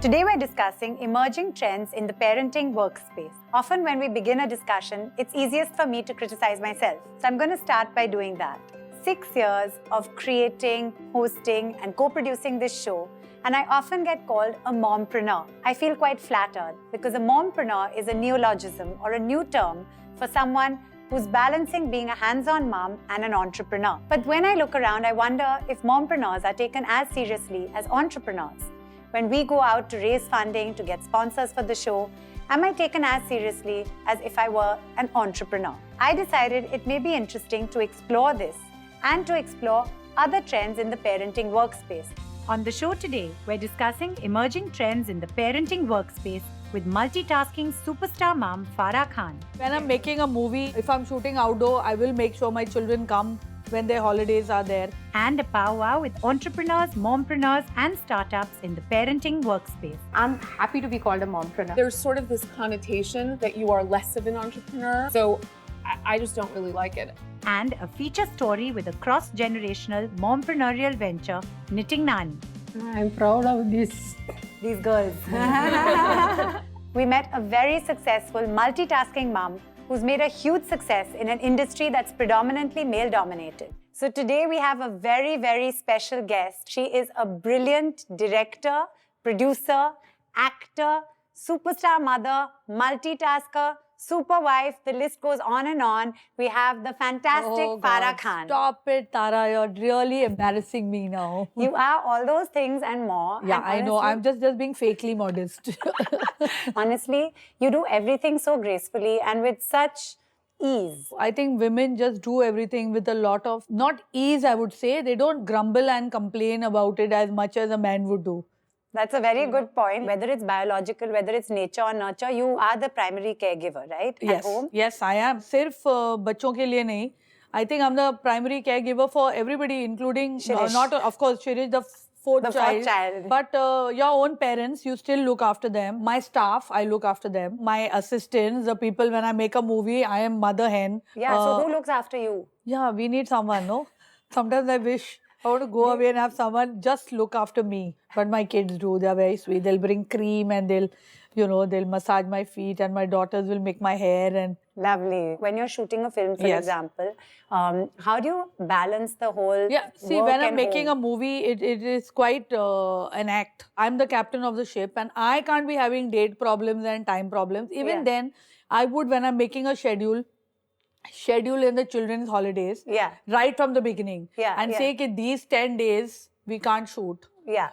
Today we're discussing emerging trends in the parenting workspace. Often when we begin a discussion, it's easiest for me to criticize myself. So I'm going to start by doing that. 6 years of creating, hosting, and co-producing this show, and I often get called a mompreneur. I feel quite flattered because a mompreneur is a neologism or a new term for someone who's balancing being a hands-on mom and an entrepreneur. But when I look around, I wonder if mompreneurs are taken as seriously as entrepreneurs. When we go out to raise funding to get sponsors for the show, am I taken as seriously as if I were an entrepreneur? I decided it may be interesting to explore this and to explore other trends in the parenting workspace. On the show today, we're discussing emerging trends in the parenting workspace with multitasking superstar mom Farah Khan. When I'm making a movie, if I'm shooting outdoor, I will make sure my children come when their holidays are there. And a powwow with entrepreneurs, mompreneurs, and startups in the parenting workspace. I'm happy to be called a mompreneur. There's sort of this connotation that you are less of an entrepreneur, so I just don't really like it. And a feature story with a cross-generational mompreneurial venture, Knitting Nani. I'm proud of this. These girls. We met a very successful multitasking mom who's made a huge success in an industry that's predominantly male-dominated. So today we have a very, very special guest. She is a brilliant director, producer, actor, superstar mother, multitasker, super wife, the list goes on and on. We have the fantastic Farah Khan. Stop it, Tara. You're really embarrassing me now. You are all those things and more. Yeah, and I know. I'm just being fakely modest. Honestly, you do everything so gracefully and with such ease. I think women just do everything with a lot of, not ease, I would say. They don't grumble and complain about it as much as a man would do. That's a very good point. Whether it's biological, whether it's nature or nurture, you are the primary caregiver, right? Yes, At home? yes, I am. Sirf bachon ke liye nahi. I think I'm the primary caregiver for everybody, including Shirish. not of course Shirish, the fourth child. But your own parents, you still look after them. My staff, I look after them. My assistants, the people when I make a movie, I am mother hen. Yeah. So who looks after you? Yeah, we need someone, no? Sometimes I wish I want to go away and have someone just look after me. But my kids do. They're very sweet. They'll bring cream and they'll massage my feet, and my daughters will make my hair. And Lovely. When you're shooting a film, for Yes. example, how do you balance the whole see, work when I'm and making home? a movie, it is quite an act. I'm the captain of the ship, and I can't be having date problems and time problems. Even then, I would, when I'm making a schedule in the children's holidays, right from the beginning, and say that these 10 days we can't shoot.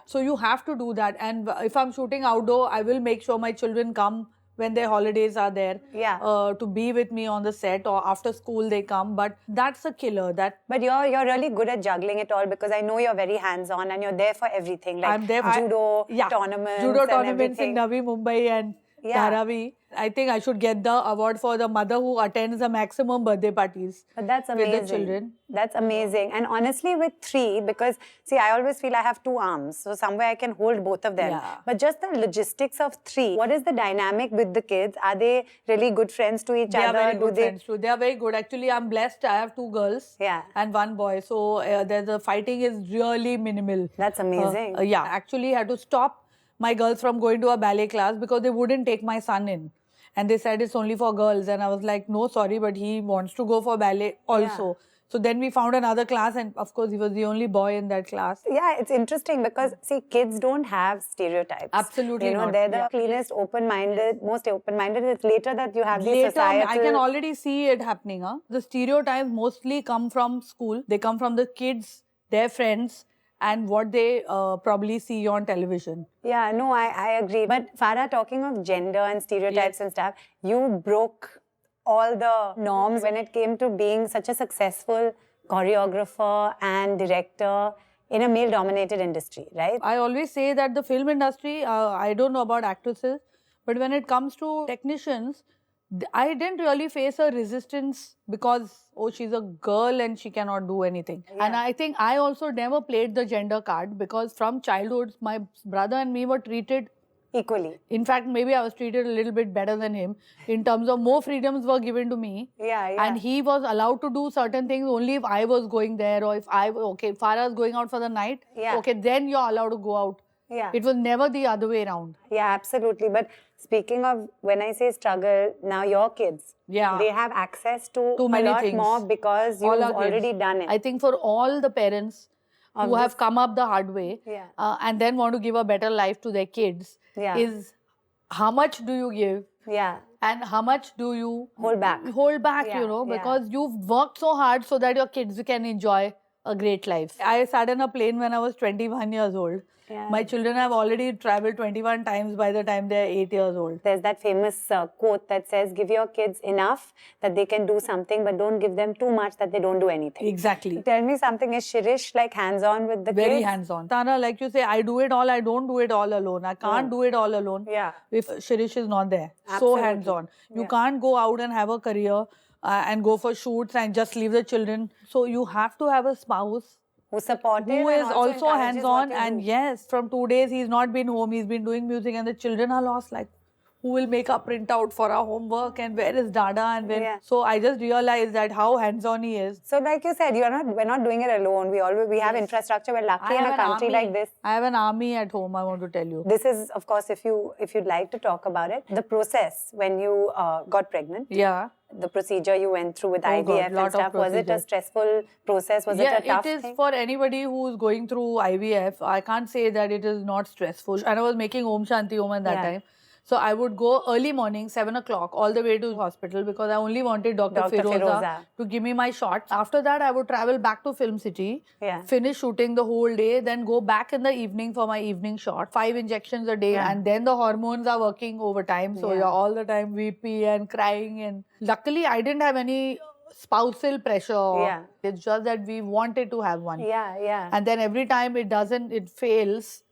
So you have to do that. And if I'm shooting outdoor, I will make sure my children come when their holidays are there to be with me on the set, or after school they come. But that's a killer. But you're really good at juggling it all, because I know you're very hands-on and you're there for everything. Like I'm there for judo tournaments. Judo and tournaments everything. in Navi Mumbai and Dharavi. I think I should get the award for the mother who attends the maximum birthday parties. But that's amazing. With the children. That's amazing. And honestly, with 3, because see, I always feel I have 2 arms, so somewhere I can hold both of them. But just the logistics of 3, what is the dynamic with the kids? Are they really good friends to each other? They are very good friends too. They are very good. Actually, I'm blessed. I have 2 girls and 1 boy. So the fighting is really minimal. That's amazing. Actually, I had to stop my girls from going to a ballet class because they wouldn't take my son in. And they said it's only for girls. And I was like, no, sorry, but he wants to go for ballet also. So then we found another class, and of course, he was the only boy in that class. Yeah, it's interesting because, see, kids don't have stereotypes. Absolutely not. They're the cleanest, open-minded, most open-minded. It's later that you have these societal... I can already see it happening. The stereotypes mostly come from school. They come from the kids, their friends, and what they probably see on television. Yeah, no, I agree. But Farah, talking of gender and stereotypes and stuff, you broke all the norms when it came to being such a successful choreographer and director in a male-dominated industry, right? I always say that the film industry, I don't know about actresses, but when it comes to technicians, I didn't really face a resistance because, oh, she's a girl and she cannot do anything. And I think I also never played the gender card because from childhood, my brother and me were treated equally. In fact, maybe I was treated a little bit better than him in terms of more freedoms were given to me. And he was allowed to do certain things only if I was going there, or if Farah's going out for the night. Okay, then you're allowed to go out Yeah. It was never the other way around. Yeah, absolutely. But speaking of, when I say struggle, now your kids, Yeah. they have access to a many lot things. more because you've All our kids. already done it. I think for all the parents who have come up the hard way Yeah. and then want to give a better life to their kids, Yeah. is how much do you give Yeah. and how much do you Hold back. Yeah, because you've worked so hard so that your kids can enjoy a great life. I sat in a plane when I was 21 years old. Yeah. My children have already traveled 21 times by the time they're 8 years old. There's that famous quote that says, give your kids enough that they can do something, but don't give them too much that they don't do anything. Exactly. Tell me something, is Shirish like hands-on with the Very kids? hands-on. Tara, like you say, I do it all. I don't do it all alone. I can't do it all alone Yeah. if Shirish is not there. Absolutely. So hands-on. You Yeah. can't go out and have a career and go for shoots and just leave the children. So you have to have a spouse Who's supportive who and is also encourages hands-on. what you And do. yes, from 2 days he's not been home. He's been doing music and the children are lost. Like, who will make a printout for our homework and where is Dada and where? Yeah. So I just realized that how hands-on he is. So like you said, we're not doing it alone. We have infrastructure. We're lucky in a country like this. I have an army at home, I want to tell you. This is, of course, if you'd like to talk about it, the process when you got pregnant. Yeah. The procedure you went through with Oh IVF God, and lot of stuff. Was it a procedures. stressful process? Was it a tough it is thing? for anybody who's going through IVF. I can't say that it is not stressful. And I was making Om Shanti Om at that time. So I would go early morning, 7 o'clock, all the way to hospital because I only wanted Dr. Firoza to give me my shots. After that, I would travel back to Film City, finish shooting the whole day, then go back in the evening for my evening shot. 5 injections a day, and then the hormones are working overtime. So you're all the time weepy and crying. And luckily, I didn't have any spousal pressure. It's just that we wanted to have one. And then every time it fails.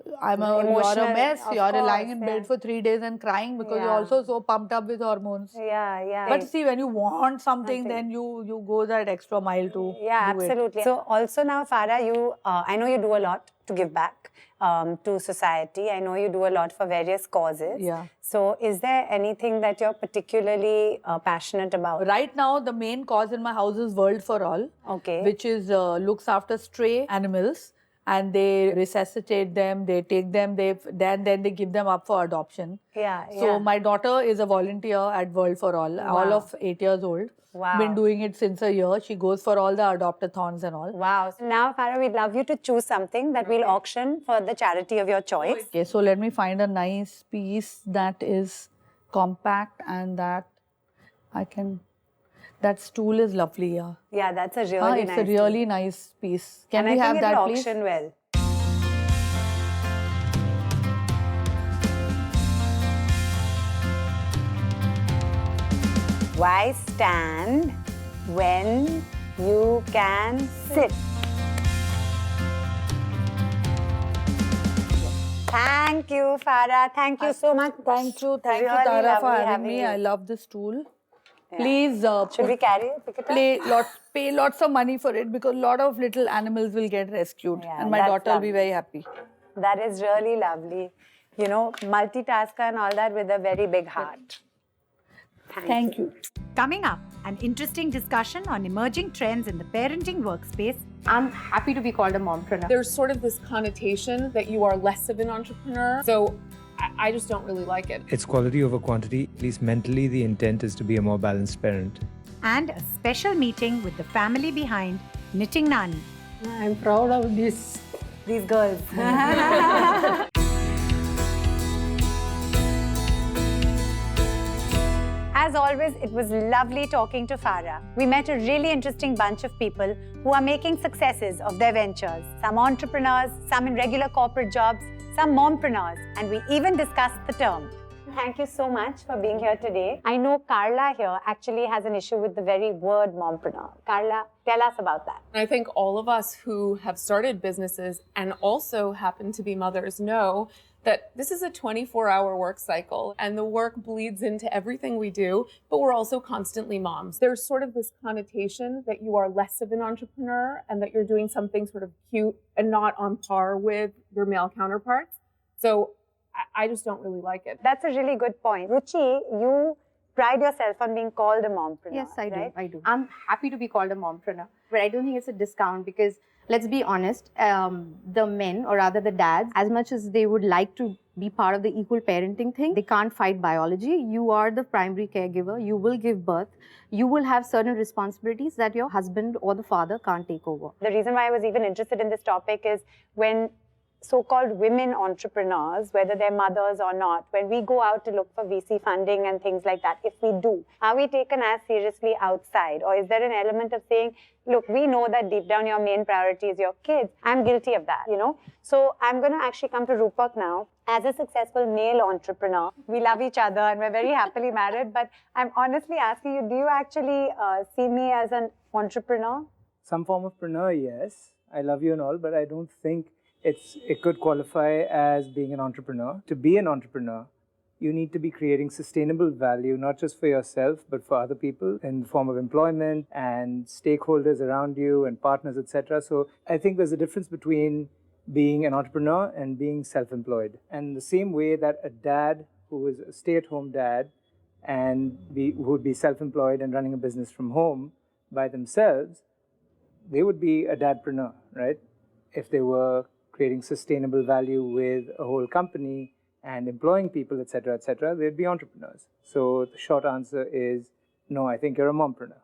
You're a mess. You're lying in bed for 3 days and crying because you're also so pumped up with hormones. But see, when you want something, then you go that extra mile to do absolutely. it. So also now, Farah, I know you do a lot to give back to society. I know you do a lot for various causes. Yeah. So is there anything that you're particularly passionate about? Right now, the main cause in my house is World for All, which is looks after stray animals. And they resuscitate them, they take them, then they give them up for adoption. So my daughter is a volunteer at World for All, all of 8 years old. Been doing it since a year. She goes for all the adopt-a-thons and all. Wow. So now, Farah, we'd love you to choose something that we'll auction for the charity of your choice. Okay, so let me find a nice piece that is compact and that I can... That stool is lovely, yeah. Yeah, that's a really nice It's a really nice piece. Can we have that, please? And I think it'll auction well. Why stand when you can sit? Thank you, Farah. Thank you so much. Thank you, Really Tara, for lovely having me. you. I love this stool. Please Should we carry it? Pick it up? pay lots of money for it because a lot of little animals will get rescued and my daughter will be very happy. That is really lovely. You know, multitasker and all that with a very big heart. Thank you. Coming up, an interesting discussion on emerging trends in the parenting workspace. I'm happy to be called a mompreneur. There's sort of this connotation that you are less of an entrepreneur. So I just don't really like it. It's quality over quantity. At least mentally, the intent is to be a more balanced parent. And a special meeting with the family behind Knitting Nani. I'm proud of these girls. As always, it was lovely talking to Farah. We met a really interesting bunch of people who are making successes of their ventures. Some entrepreneurs, some in regular corporate jobs, some mompreneurs, and we even discussed the term. Thank you so much for being here today. I know Carla here actually has an issue with the very word mompreneur. Carla, tell us about that. I think all of us who have started businesses and also happen to be mothers know that this is a 24-hour work cycle and the work bleeds into everything we do, but we're also constantly moms. There's sort of this connotation that you are less of an entrepreneur and that you're doing something sort of cute and not on par with your male counterparts. So I just don't really like it. That's a really good point. Ruchi, you pride yourself on being called a mompreneur. Yes, I do. right? I do. I'm happy to be called a mompreneur, but I don't think it's a discount because let's be honest, the men or rather the dads, as much as they would like to be part of the equal parenting thing, they can't fight biology. You are the primary caregiver. You will give birth. You will have certain responsibilities that your husband or the father can't take over. The reason why I was even interested in this topic is when so-called women entrepreneurs, whether they're mothers or not, when we go out to look for VC funding and things like that, if we do, are we taken as seriously outside? Or is there an element of saying, look, we know that deep down your main priority is your kids. I'm guilty of that, you know? So I'm going to actually come to Rupak now. As a successful male entrepreneur, we love each other and we're very happily married, but I'm honestly asking you, do you actually see me as an entrepreneur? Some form of preneur, yes. I love you and all, but I don't think it could qualify as being an entrepreneur. To be an entrepreneur, you need to be creating sustainable value, not just for yourself, but for other people in the form of employment and stakeholders around you and partners, etc. So I think there's a difference between being an entrepreneur and being self-employed. And the same way that a dad who is a stay-at-home dad and who would be self-employed and running a business from home by themselves, they would be a dadpreneur, right? If they were creating sustainable value with a whole company and employing people, etc., they'd be entrepreneurs. So the short answer is no, I think you're a mompreneur.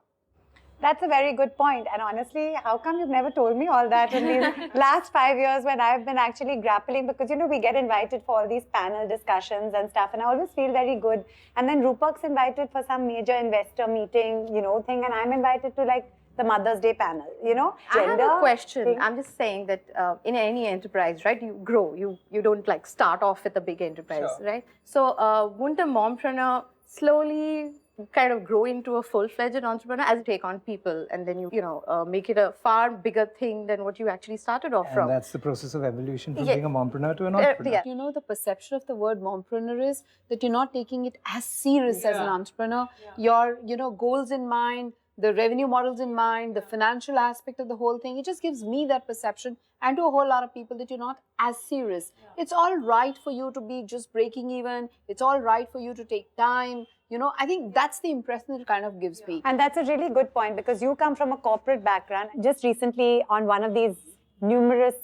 That's a very good point. And honestly, how come you've never told me all that in these last 5 years when I've been actually grappling? Because, you know, we get invited for all these panel discussions and stuff, and I always feel very good. And then Rupak's invited for some major investor meeting, you know, thing, and I'm invited to like the Mother's Day panel, you know? I have a question. thing. I'm just saying that in any enterprise, right, you grow. You don't like start off with a big enterprise, Sure. right? So wouldn't a mompreneur slowly kind of grow into a full-fledged entrepreneur as you take on people and then you know, make it a far bigger thing than what you actually started off from? And that's the process of evolution from Yeah. being a mompreneur to an entrepreneur. yeah. You know, the perception of the word mompreneur is that you're not taking it as serious as an entrepreneur. Your, you know, goals in mind, the revenue models in mind, the financial aspect of the whole thing. It just gives me that perception and to a whole lot of people that you're not as serious. It's all right for you to be just breaking even. It's all right for you to take time. You know, I think that's the impression that it kind of gives me. And that's a really good point because you come from a corporate background. Just recently on one of these numerous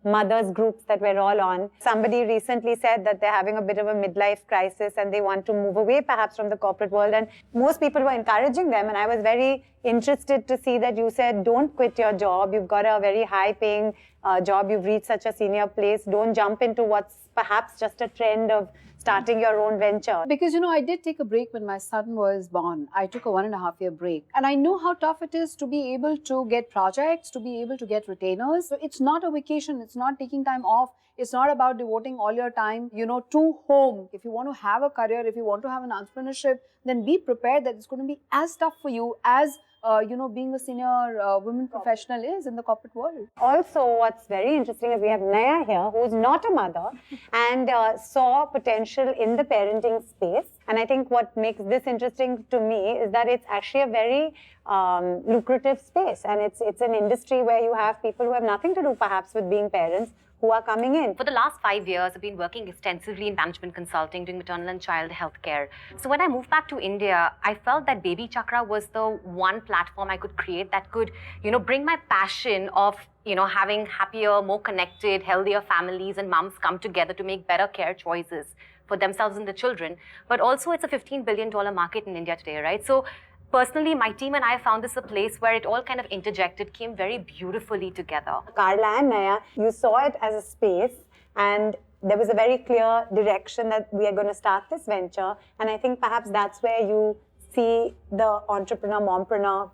mothers groups that we're all on, somebody recently said that they're having a bit of a midlife crisis and they want to move away perhaps from the corporate world, and most people were encouraging them, and I was very interested to see that you said don't quit your job. You've got a very high paying job, you've reached such a senior place, don't jump into what's perhaps just a trend of starting your own venture. Because, you know, I did take a break when my son was born. I took a 1.5-year break. And I know how tough it is to be able to get projects, to be able to get retainers. So it's not a vacation. It's not taking time off. It's not about devoting all your time, you know, to home. If you want to have a career, if you want to have an entrepreneurship, then be prepared that it's going to be as tough for you as you know, being a senior women professional is in the corporate world. Also, what's very interesting is we have Naya here, who's not a mother and saw potential in the parenting space. And I think what makes this interesting to me is that it's actually a very lucrative space. And it's an industry where you have people who have nothing to do perhaps with being parents, who are coming in. For the last 5 years, I've been working extensively in management consulting, doing maternal and child healthcare. So when I moved back to India, I felt that Baby Chakra was the one platform I could create that could, you know, bring my passion of, you know, having happier, more connected, healthier families and moms come together to make better care choices for themselves and the children. But also it's a $15 billion market in India today, right? So personally, my team and I found this a place where it all kind of interjected, came very beautifully together. Carla and Naya, you saw it as a space and there was a very clear direction that we are going to start this venture. And I think perhaps that's where you see the entrepreneur, mompreneur.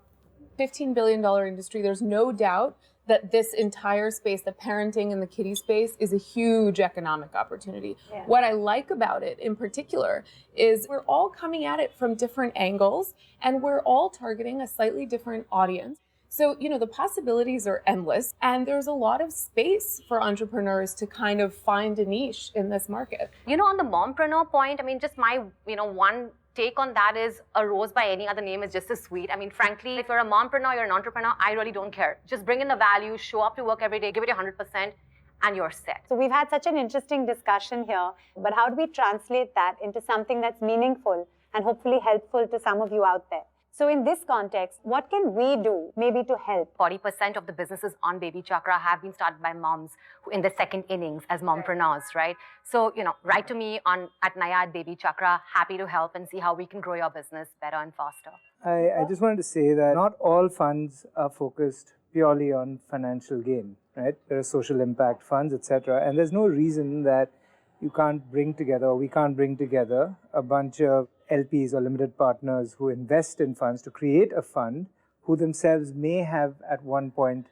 $15 billion industry, there's no doubt that this entire space, the parenting and the kiddie space, is a huge economic opportunity. Yeah. What I like about it in particular is we're all coming at it from different angles and we're all targeting a slightly different audience. So, you know, the possibilities are endless and there's a lot of space for entrepreneurs to kind of find a niche in this market. You know, on the mompreneur point, I mean, just my, you know, one take on that is a rose by any other name is just as sweet. I mean, frankly, if you're a mompreneur, you're an entrepreneur, I really don't care. Just bring in the value, show up to work every day, give it 100%, and you're set. So we've had such an interesting discussion here, but how do we translate that into something that's meaningful and hopefully helpful to some of you out there. So in this context, what can we do maybe to help? 40% of the businesses on Baby Chakra have been started by moms who in the second innings as mompreneurs, right? So, write to me at Naya Baby Chakra. Happy to help and see how we can grow your business better and faster. I just wanted to say that not all funds are focused purely on financial gain, right? There are social impact funds, etc. And there's no reason that you can't bring together, or we can't bring together a bunch of LPs or limited partners who invest in funds to create a fund who themselves may have at one point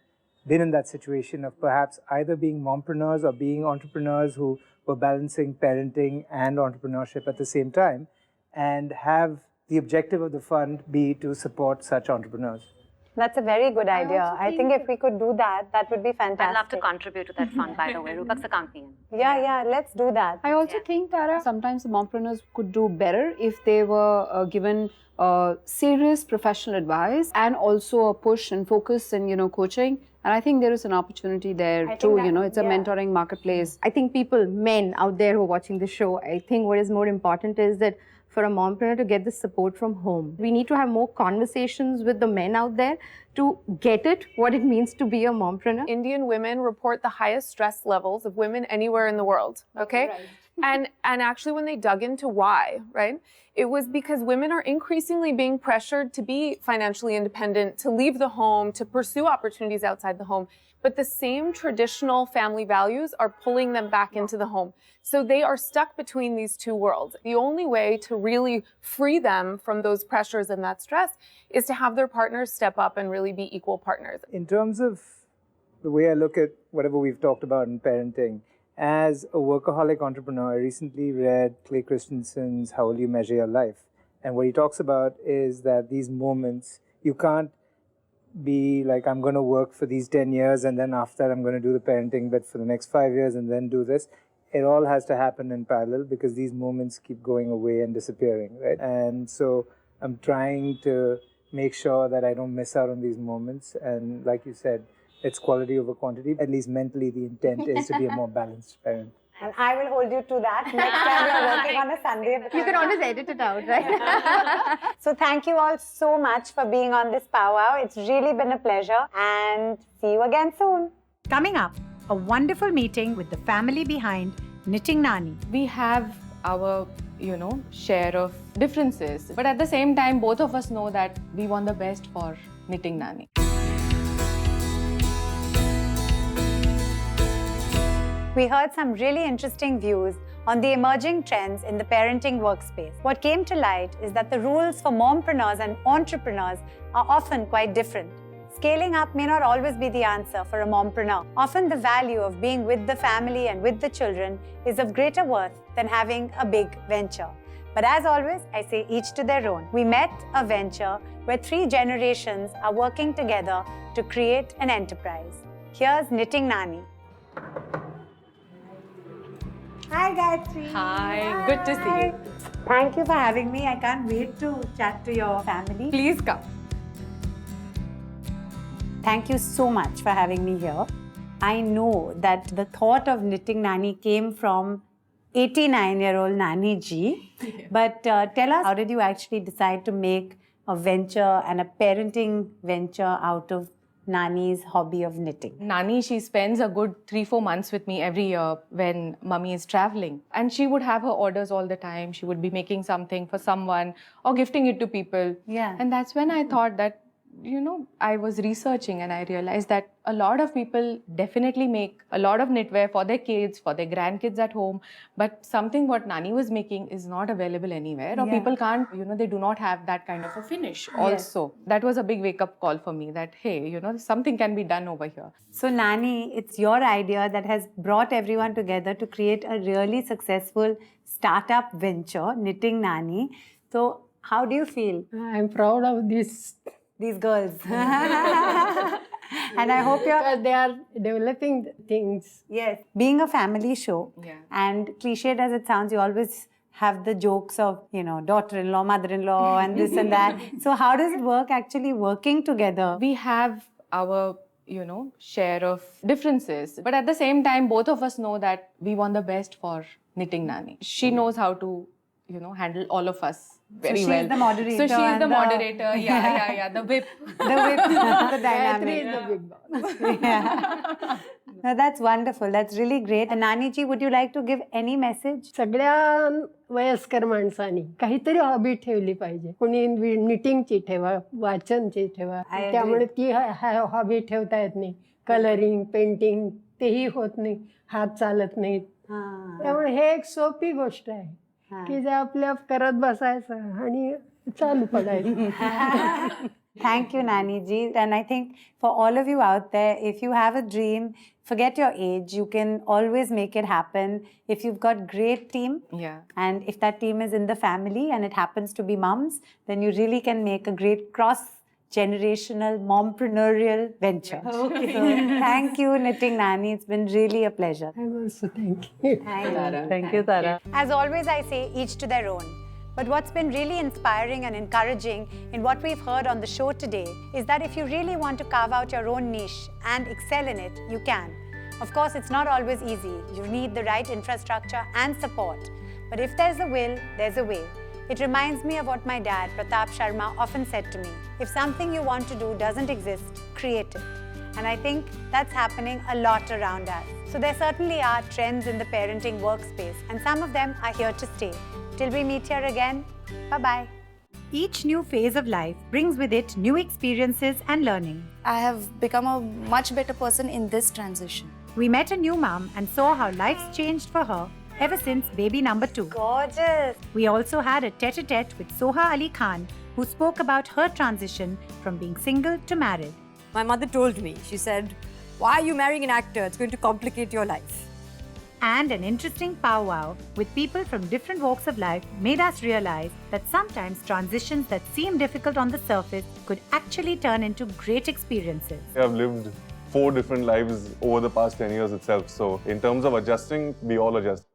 been in that situation of perhaps either being mompreneurs or being entrepreneurs who were balancing parenting and entrepreneurship at the same time, and have the objective of the fund be to support such entrepreneurs. That's a very good idea. I think if we could do that, that would be fantastic. I'd love to contribute to that fund, by the way. Rupak's account me in. Yeah, let's do that. I also think, Tara, sometimes the mompreneurs could do better if they were given serious professional advice and also a push and focus in, coaching. And I think there is an opportunity there too, it's a mentoring marketplace. I think men out there who are watching the show, I think what is more important is that for a mompreneur to get the support from home, we need to have more conversations with the men out there to get it, what it means to be a mompreneur. Indian women report the highest stress levels of women anywhere in the world, okay? Right. And actually when they dug into why, right? It was because women are increasingly being pressured to be financially independent, to leave the home, to pursue opportunities outside the home. But the same traditional family values are pulling them back into the home. So they are stuck between these two worlds. The only way to really free them from those pressures and that stress is to have their partners step up and really be equal partners. In terms of the way I look at whatever we've talked about in parenting, as a workaholic entrepreneur, I recently read Clay Christensen's How Will You Measure Your Life? And what he talks about is that these moments, you can't be like, I'm going to work for these 10 years and then after I'm going to do the parenting bit for the next 5 years and then do this. It all has to happen in parallel because these moments keep going away and disappearing, right? And so I'm trying to make sure that I don't miss out on these moments. And like you said, it's quality over quantity. At least mentally, the intent is to be a more balanced parent. And I will hold you to that next time you're working on a Sunday. You can always edit it out, right? So thank you all so much for being on this powwow. It's really been a pleasure and see you again soon. Coming up, a wonderful meeting with the family behind Knitting Nani. We have our, share of differences. But at the same time, both of us know that we want the best for Knitting Nani. We heard some really interesting views on the emerging trends in the parenting workspace. What came to light is that the rules for mompreneurs and entrepreneurs are often quite different. Scaling up may not always be the answer for a mompreneur. Often the value of being with the family and with the children is of greater worth than having a big venture. But as always, I say each to their own. We met a venture where 3 generations are working together to create an enterprise. Here's Knitting Nani. Hi Gayatri. Hi, good to see you. Thank you for having me. I can't wait to chat to your family. Please come. Thank you so much for having me here. I know that the thought of Knitting Nani came from 89-year-old Nani ji. Yeah. But tell us, how did you actually decide to make a venture and a parenting venture out of Nani's hobby of knitting? Nani, she spends a good 3-4 months with me every year when mummy is traveling. And she would have her orders all the time. She would be making something for someone or gifting it to people. Yeah. And that's when I thought that, I was researching and I realized that a lot of people definitely make a lot of knitwear for their kids, for their grandkids at home. But something what Nani was making is not available anywhere, or people can't, they do not have that kind of a finish also. Yes. That was a big wake-up call for me that, hey, something can be done over here. So Nani, it's your idea that has brought everyone together to create a really successful startup venture, Knitting Nani. So how do you feel? I'm proud of these girls. And I hope because they are developing things. Yes. Being a family show, and cliched as it sounds, you always have the jokes of, daughter-in-law, mother-in-law, and this and that. So how does it work actually working together? We have our, share of differences. But at the same time, both of us know that we want the best for Knitting Nani. She knows how to handle all of us very she's well. the moderator So she's and the the- moderator. Yeah, the whip. The whip, the Gayatri dynamic. is the big boss. Yeah. No, that's wonderful. That's really great. And Nani ji, would you like to give any message? सगळ्या वयस्कर माणसांनी काहीतरी hobby ठेवली पाहिजे. कोणी निटिंगची ठेवा, वाचनची ठेवा. I agree. त्यामुळे ती हॉबी ठेवता येत नाही. कलरिंग, पेंटिंग तेही होत नाही. हात चालत नाहीत. त्यामुळे हे एक सोपी गोष्ट आहे की जे आपल्या करत बसायचं आणि चालू पडायचं. Thank you, Nani ji. And I think for all of you out there, if you have a dream, forget your age. You can always make it happen. If you've got great team, Yeah. and if that team is in the family and it happens to be mums, then you really can make a great cross-generational mompreneurial venture. Okay. So, thank you, Knitting Nani. It's been really a pleasure. I also thank you. Thank you, Tara. As always, I say each to their own. But what's been really inspiring and encouraging in what we've heard on the show today is that if you really want to carve out your own niche and excel in it, you can. Of course, it's not always easy. You need the right infrastructure and support. But if there's a will, there's a way. It reminds me of what my dad, Tara Sharma, often said to me. If something you want to do doesn't exist, create it. And I think that's happening a lot around us. So there certainly are trends in the parenting workspace, and some of them are here to stay. Till we meet here again, bye-bye. Each new phase of life brings with it new experiences and learning. I have become a much better person in this transition. We met a new mom and saw how life's changed for her ever since baby number 2. Gorgeous. We also had a tete-a-tete with Soha Ali Khan, who spoke about her transition from being single to married. My mother told me, she said, why are you marrying an actor? It's going to complicate your life. And an interesting powwow with people from different walks of life made us realize that sometimes transitions that seem difficult on the surface could actually turn into great experiences. I've lived 4 different lives over the past 10 years itself. So in terms of adjusting, we all adjust.